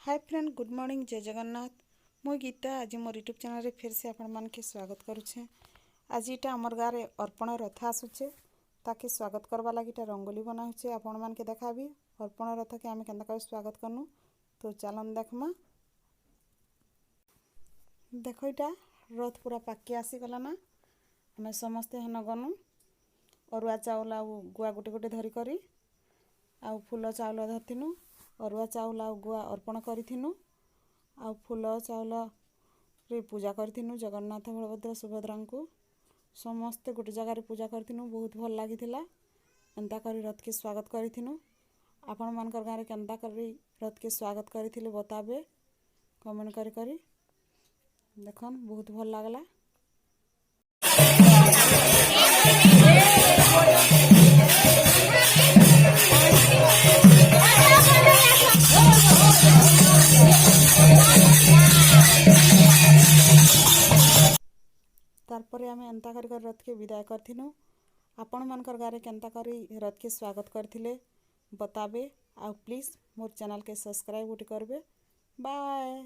Hi friend, good morning, जय जगन्नाथ। मुई गीता आज मोर यूट्यूब चैनल फिर से आपण मान के स्वागत करुछे। आज इटा हमर गारे अर्पण रथ आसुचे, ताकि स्वागत करवा लगी रंगोली बनाऊचे। आपण मान के देखाबी अर्पण रथ के आम के स्वागत करनु। तो चलन देखमा। देखो इटा रथ पूरा पाके आसी गला ना। हमें समस्ते हन गनु अरुआ चाउल आ गुआ गोटे गोटे धरी करी आ फूल चाउल धरथिनु। अरुआ चाउल आ गुआ अर्पण करिथिनु। आ फूल चाउल रे पूजा करिथिनु जगन्नाथ बलभद्र सुभद्रा को समस्ते गोटे जगार पूजा करिथिनु। बहुत भल लागिथिला। एंता करी रथ के स्वागत करिथिनु। आपण मानकर गारे केंता करी रथ के स्वागत करिथिले बताबे कमेंट करी देखन। बहुत भल लागला। तारपरे आमे एंता करी रथ के विदाय करथिनु। आपण मानकर गारे केंता करी रथ के स्वागत करथिले बताबे। आ प्लीज मोर चैनल के सब्सक्राइब उठी करबे। बाय।